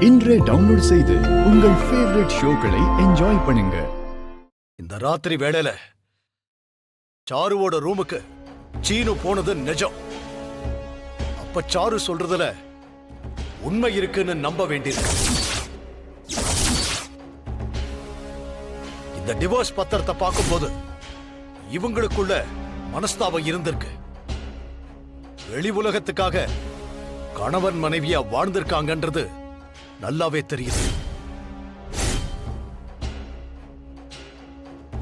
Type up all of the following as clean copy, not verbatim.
இன்றே டவுன்லோட் செய்து உங்கள் ஃபேவரட் ஷோக்களை என்ஜாய் பண்ணுங்க. இந்த ராத்திரி வேளையில சாருவோட ரூமுக்கு சீனு போனது நிஜம். அப்ப சாரு சொல்றதுல உண்மை இருக்குன்னு நம்ப வேண்டியது. இந்த டிவோர்ஸ் பத்திரத்தை பார்க்கும்போது இவங்களுக்குள்ள மனஸ்தாபம் இருந்திருக்கு. வெளி உலகத்துக்காக கணவன் மனைவியா வாழ்ந்திருக்காங்கன்றது நல்லாவே தெரியுது.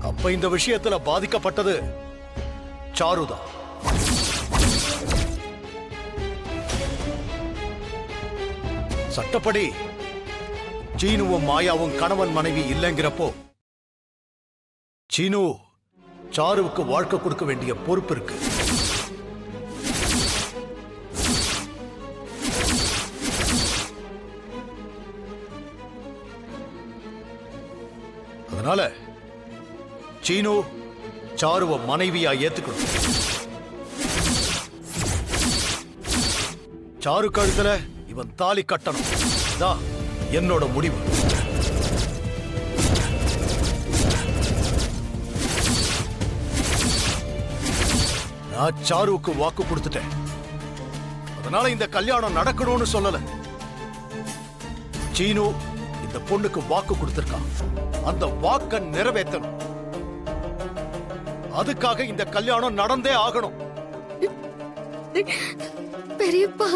அப்ப இந்த விஷயத்துல பாதிக்கப்பட்டது சாருதான். சட்டப்படி சீனுவும் மாயாவும் கணவன் மனைவி இல்லைங்கிறப்போ சீனு சாருவுக்கு வாழ்க்கை கொடுக்க வேண்டிய பொறுப்பு இருக்கு. அதனால சீனு சாருவ மனைவியா ஏத்துக்கணும். சாரு கழுத்துல இவன் தாலி கட்டணும். இதான் என்னோட முடிவு. நான் சாருவுக்கு வாக்கு கொடுத்துட்டேன். அதனால இந்த கல்யாணம் நடக்கணும்னு சொல்லல. சீனு இந்த பொண்ணுக்கு வாக்கு கொடுத்திருக்கான். அந்த வாக்க நிறைவேற்றணும். அதுக்காக இந்த கல்யாணம் நடந்தே ஆகணும். பெரியப்பா,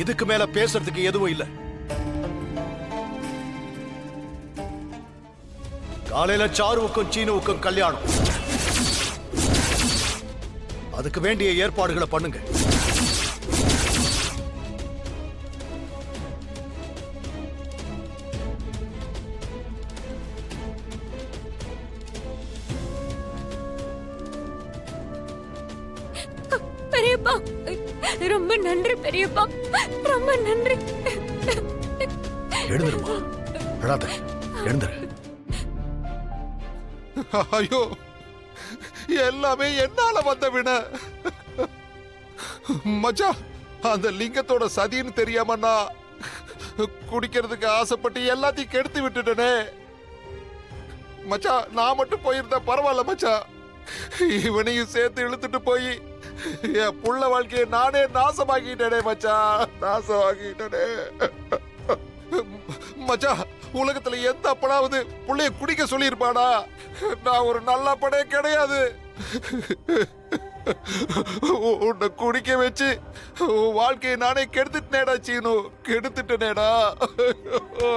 இதுக்கு மேல பேசுறதுக்கு எதுவும் இல்ல. காலையில சாருவுக்கும் சீனுவுக்கும் கல்யாணம். அதுக்கு வேண்டிய ஏற்பாடுகளை பண்ணுங்க. பெரியப்பா, ரொம்ப நன்றி பெரியப்பா, ரொம்ப நன்றி. எழுந்துருமா, விடாத, எழுந்துரு. ஐயோ, எல்லாமே என்னால வந்த வின. மச்சா, அந்த லிங்கத்தோட சதின்னு தெரியாம நான் குடிக்கிறதுக்கு ஆசைப்பட்டு எல்லாத்தையும் கெடுத்து விட்டுட்டனே. மச்சா, நான் மட்டும் போயிருந்தா பரவாயில்ல மச்சா. இவனையும் சேர்த்து இழுத்துட்டு போய் என் புள்ள வாழ்க்கையை நானே நாசமாக்கிட்டேனே மச்சா, நாசமாக்கிட்டனே. மச்சா, உலகத்துல எந்த அப்பனாவது புள்ளைய குடிக்க சொல்லியிருப்பானா? நான் ஒரு நல்ல அப்பனே கிடையாது. உன்னை குடிக்க வச்சு வாழ்க்கையை நானே கெடுத்துட்டேடா சீனு, கெடுத்துட்டேனேடா.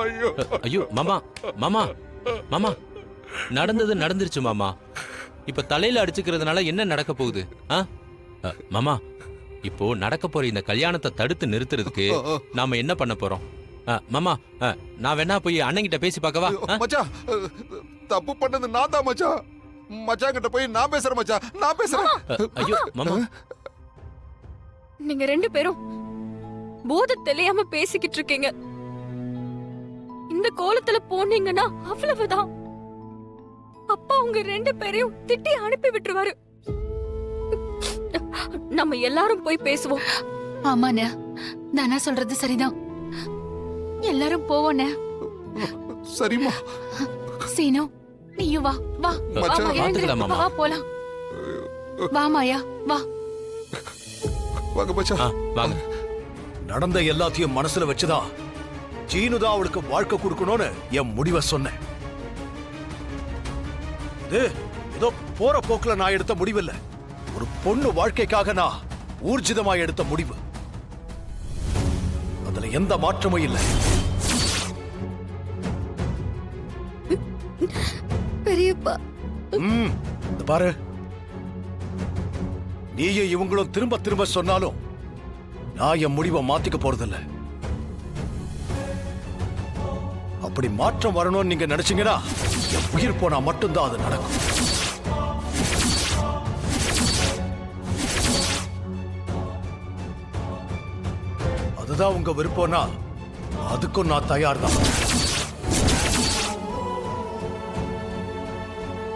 ஐயோ ஐயோ, மாமா மாமா மாமா, நடந்தது நடந்துருச்சு மாமா. இப்ப தலையில அடிச்சுக்கிறதுனால என்ன நடக்க போகுது? மாமா, இப்போ நடக்க போற இந்த கல்யாணத்தை தடுத்து நிறுத்துறதுக்கு நாம என்ன பண்ண போறோம்? மாமா, நான் வேணா போய் அண்ணங்கிட்ட பேசி பார்க்கவா? மச்சா, தப்பு பண்ணது நான் தான் மச்சா. மச்சா கிட்ட போய் நான் பேசுறேன் மச்சா, நான் பேசுறேன். ஐயோ மாமா, நீங்க ரெண்டு பேரும் போதை தெரியாம பேசிக்கிட்டு இருக்கீங்க. இந்த கோலத்துல போனீங்கன்னா அவ்வளவுதான். அப்பா உங்க ரெண்டு பேரையும் திட்டி அனுப்பி விட்டுருவாரு. நம்ம எல்லாரும் போய் பேசுவோம். ஆமாண்ணே, நானா சொல்றது சரிதான். எல்லாரும் போவோண்ணே. சரிம்மா. சீனு, நீயும் வா வா. மச்சான், பாத்துக்கலாம் மாமா. வா போலாம். வா மாயா, வா. வாங்க மச்சா, வாங்க. நடந்த எல்லாத்தையும் மனசுல வச்சுதான் சீனுதான் அவளுக்கு வாழ்க்கை கொடுக்கணும்னு என் முடிவை சொன்னேன். ஏதோ போற போக்குல நான் எடுத்த முடிவில்லை. ஒரு பொண்ணு வாழ்க்கைக்காக நான் ஊர்ஜிதமா எடுத்த முடிவு. அதுல எந்த மாற்றமும் இல்லை. பெரியப்பா, பாரு, நீயும் இவங்களும் திரும்ப திரும்ப சொன்னாலும் நான் என் முடிவை மாத்திக்க போறதில்ல. அப்படி மாற்றம் வரணும்னு நீங்க நினைச்சீங்கன்னா என் உயிர் போனா மட்டும்தான் அது நடக்கும். அதுதான் உங்க விருப்பம்னா அதுக்கும் நான் தயார் தான்.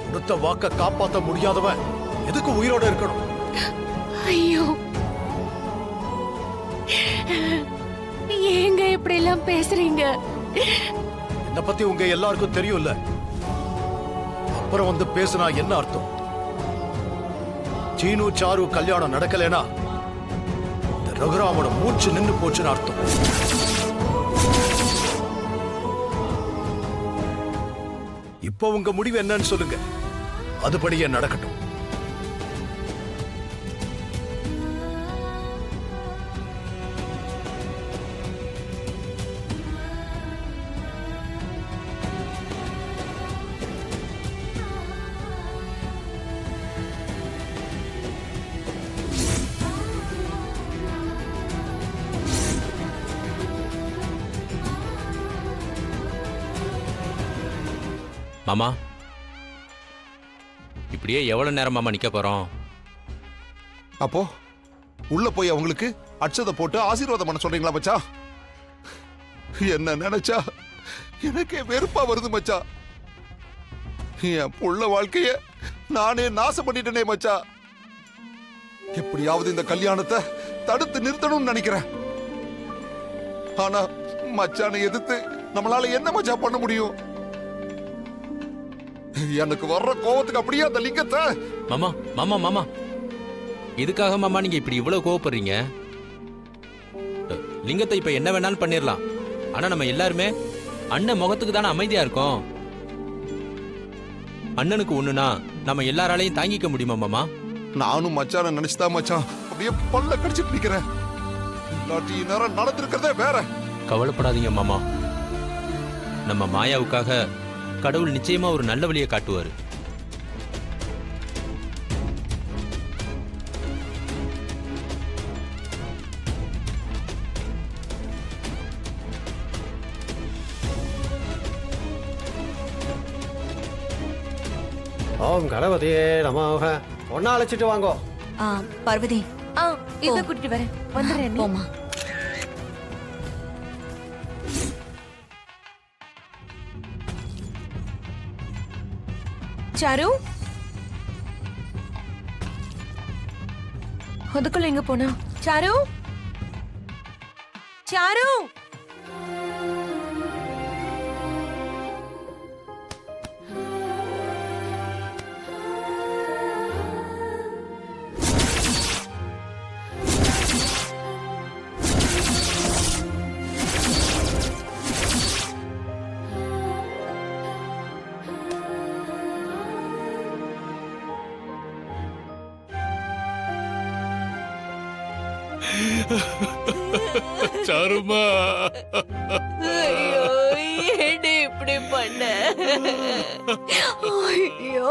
கொடுத்த வாக்க காப்பாற்ற முடியாதவன் எதுக்கு உயிரோட இருக்கணும்? ஐயோ, ஏங்க இப்படி எல்லாம் பேசுறீங்க? என்ன பத்தி உங்க எல்லாருக்கும் தெரியும்ல. அப்புறம் வந்து பேசுனா என்ன அர்த்தம்? சீனு சாரு கல்யாணம் நடக்கலைனா இந்த ரகுராமோட மூச்சு நின்னு போச்சுன்னு அர்த்தம். இப்போ உங்க முடிவு என்னன்னு சொல்லுங்க, அதுபடியே நடக்கட்டும். மாமா, இப்படியே எவ்வளவு நேரம் மாமா நிக்க போறோம்? அப்போ உள்ள போய் அவங்களுக்கு அட்சதை போட்டு ஆசீர்வாதம் பண்ண சொல்றீங்களா மச்சா? என்ன நினைச்சா எனக்கே வெறுப்பா வருது மச்சா. என் புள்ள வாழ்க்கைய நானே நாசம் பண்ணிட்டேனே மச்சா. எப்படியாவது இந்த கல்யாணத்தை தடுத்து நிறுத்தணும்னு நினைக்கிறேன். ஆனா மச்சானை எதிர்த்து நம்மளால என்ன மச்சா பண்ண முடியும்? எனக்கு வர்ற கோவத்துக்கு அப்படியே அந்த லிங்கத்தை. மாமா மாமா மாமா, இதுக்காக மாமா நீங்க இப்படி இவ்வளவு கோவப்படுறீங்க? லிங்கத்தை இப்ப என்ன வேணாலும் பண்ணிடலாம். ஆனா நம்ம எல்லாருமே அண்ணன் முகத்துக்கு தானே அமைதியா இருக்கோம். அண்ணனுக்கு ஒண்ணுனா நம்ம எல்லாராலையும் தாங்கிக்க முடியுமா மாமா? நானும் மச்சான நினைச்சுதான் மச்சான் அப்படியே பல்ல கடிச்சிட்டு நிக்கிறேன். இல்லாட்டி நேரம் நடந்திருக்கிறதே வேற. கவலைப்படாதீங்க மாமா, நம்ம மாயாவுக்காக கடவுள் நிச்சயமா ஒரு நல்ல வழியை காட்டுவாரு. ஓம் கணபதியே நமோக. ஒன்னா அழைச்சிட்டு வாங்கோ. பார்வதி இத கூட்டிட்டு வரேன். வந்துடுறேன். போமா. சாரு, அதுக்குள்ள எங்க போனா? Sir, sir. சாருமா, ஐயோ, ஏன்டி இப்படி பண்ண? ஐயோ